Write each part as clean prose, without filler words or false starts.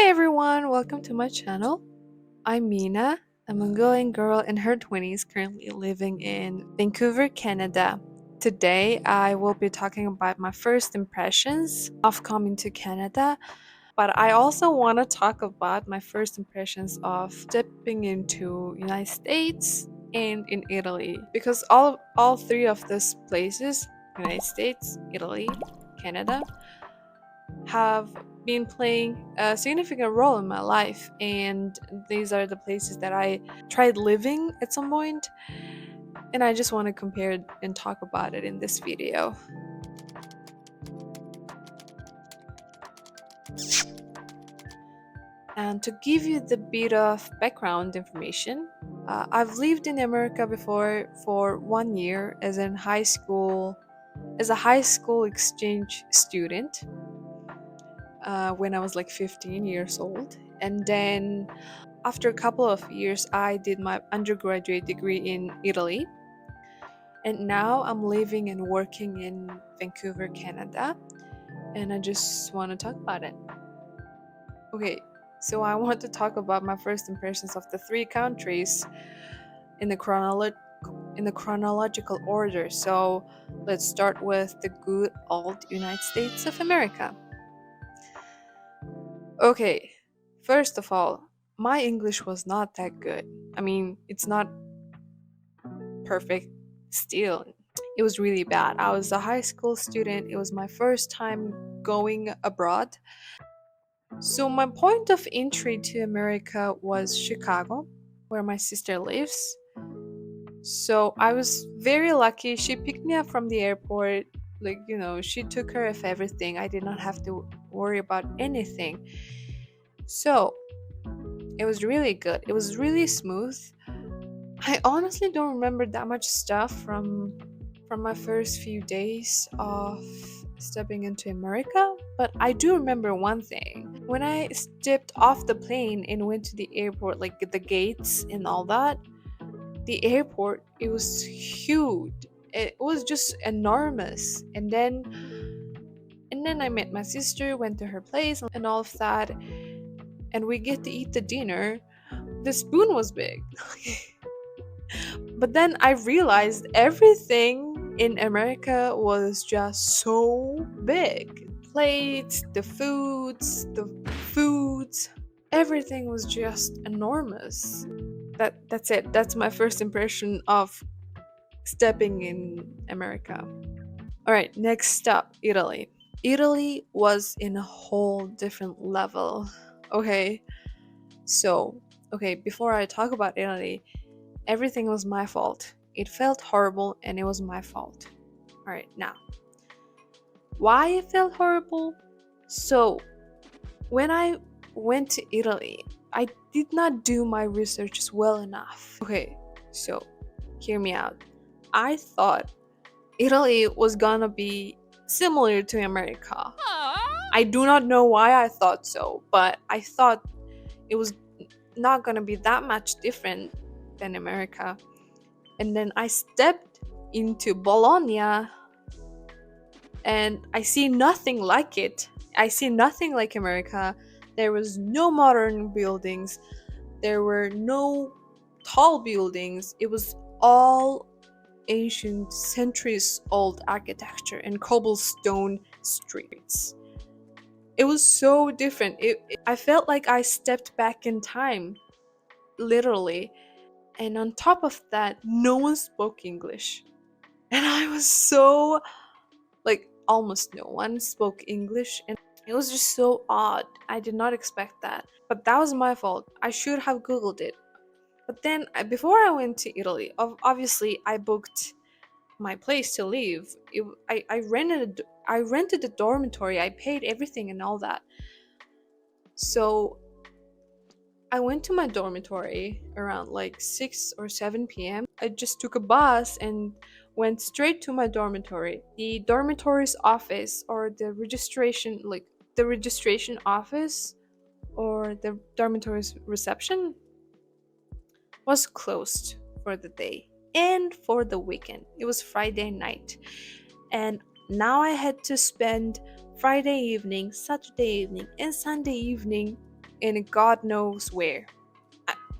Hey everyone, welcome to my channel. I'm Mina, a Mongolian girl in her 20s currently living in Vancouver, Canada. Today I will be talking about my first impressions of coming to Canada, but I also want to talk about my first impressions of stepping into United States and in Italy because all three of these places, United States, Italy, Canada, have been playing a significant role in my life, and these are the places that I tried living at some point, and I just want to compare it and talk about it in this video. And to give you the bit of background information, I've lived in America before for 1 year as a high school exchange student, when I was like 15 years old. And then after a couple of years, I did my undergraduate degree in Italy. And now I'm living and working in Vancouver, Canada. And I just want to talk about it. Okay, so I want to talk about my first impressions of the three countries in the chronological order. So let's start with the good old United States of America. Okay, first of all, my English was not that good. I mean, it's not perfect still. It was really bad. I was a high school student. It was my first time going abroad. So, my point of entry to America was Chicago, where my sister lives. So, I was very lucky. She picked me up from the airport. Like, she took care of everything. I did not have to worry about anything. So, it was really good. It was really smooth. I honestly don't remember that much stuff from my first few days of stepping into America, but I do remember one thing. When I stepped off the plane and went to the airport, like the gates and all that, the airport, it was huge. It was just enormous. And then I met my sister, went to her place and all of that, and we get to eat the dinner. The spoon was big. But then I realized everything in America was just so big. Plates, the foods, everything was just enormous. That's it. That's my first impression of stepping in America. All right, next up, Italy. Italy was in a whole different level. Okay. So, before I talk about Italy, everything was my fault. It felt horrible and it was my fault. Alright, now, why it felt horrible? So, when I went to Italy, I did not do my research well enough. Okay, so, hear me out. I thought Italy was gonna be similar to America. I do not know why I thought so, but I thought it was not gonna be that much different than America. And then I stepped into Bologna and I see nothing like it. I see nothing like America. There was no modern buildings. There were no tall buildings. It was all ancient centuries old architecture and cobblestone streets. It was so different. I felt like I stepped back in time, literally. And on top of that, no one spoke English. And I was so, like, almost no one spoke English. And it was just so odd. I did not expect that. But that was my fault. I should have Googled it. But then, before I went to Italy, obviously, I booked my place to live. I rented a dormitory. I paid everything and all that. So I went to my dormitory around like 6 or 7 p.m. I just took a bus and went straight to my dormitory. The dormitory's office, or the registration office, or the dormitory's reception, was closed for the day and for the weekend. It was Friday night. And now I had to spend Friday evening, Saturday evening, and Sunday evening in God knows where.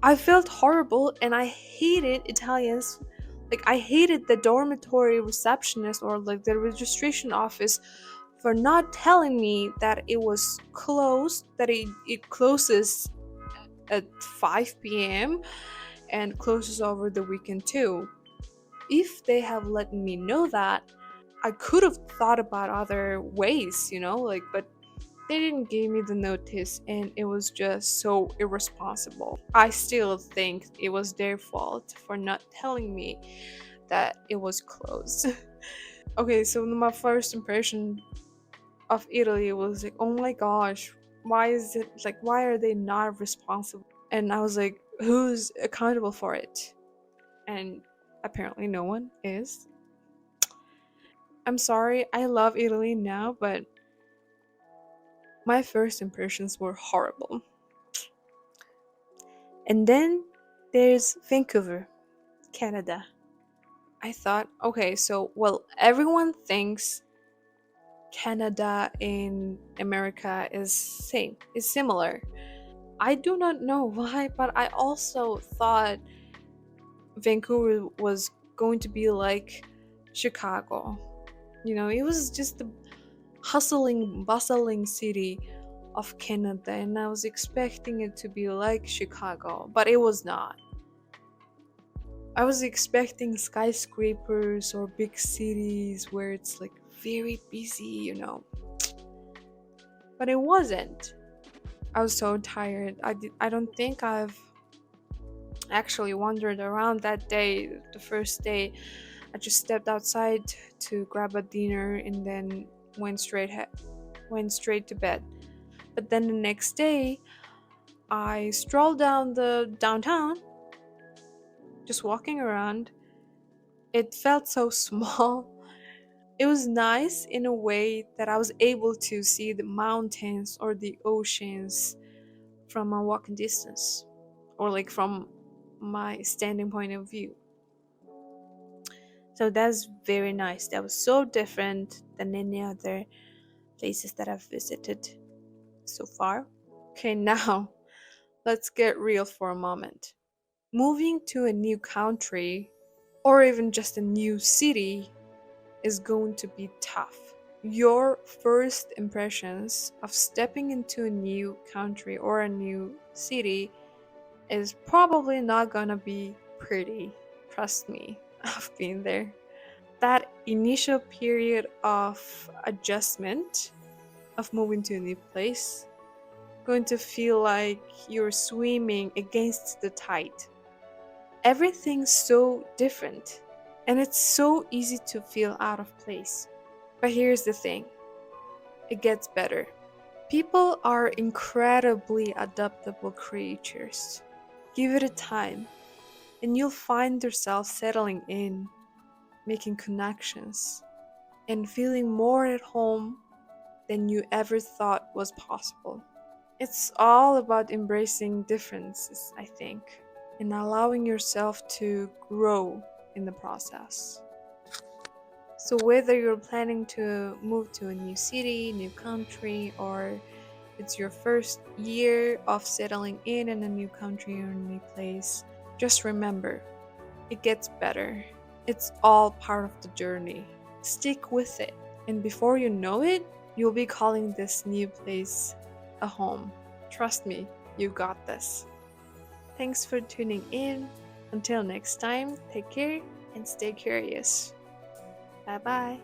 I felt horrible and I hated Italians. Like, I hated the dormitory receptionist or like the registration office for not telling me that it was closed, that it closes at 5 p.m. and closes over the weekend too. If they have let me know that, I could have thought about other ways, like, but they didn't give me the notice and it was just so irresponsible. I still think it was their fault for not telling me that it was closed. Okay, so my first impression of Italy was like, oh my gosh, why are they not responsible? And I was like, who's accountable for it? And apparently no one is. I'm sorry, I love Italy now, but my first impressions were horrible. And then there's Vancouver, Canada. I thought, okay, so, well, everyone thinks Canada in America is similar. I do not know why, but I also thought Vancouver was going to be like Chicago. It was just the hustling, bustling city of Canada, and I was expecting it to be like Chicago, but it was not. I was expecting skyscrapers or big cities where it's like very busy. But it wasn't. I was so tired. I don't think I've actually wandered around that day, the first day. I just stepped outside to grab a dinner and then went straight to bed. But then the next day, I strolled down the downtown, just walking around. It felt so small. It was nice in a way that I was able to see the mountains or the oceans from a walking distance, or like from my standing point of view. So that's very nice. That was so different than any other places that I've visited so far. Okay, now let's get real for a moment. Moving to a new country or even just a new city is going to be tough. Your first impressions of stepping into a new country or a new city is probably not gonna be pretty. Trust me, I've been there. That initial period of adjustment, of moving to a new place, going to feel like you're swimming against the tide. Everything's so different, and it's so easy to feel out of place. But here's the thing, it gets better. People are incredibly adaptable creatures. Give it a time, and you'll find yourself settling in, making connections, and feeling more at home than you ever thought was possible. It's all about embracing differences, I think, and allowing yourself to grow in the process. So, whether you're planning to move to a new city, new country, or it's your first year of settling in a new country or a new place, just remember, it gets better. It's all part of the journey. Stick with it. And before you know it, you'll be calling this new place a home. Trust me, you got this. Thanks for tuning in. Until next time, take care and stay curious. Bye bye.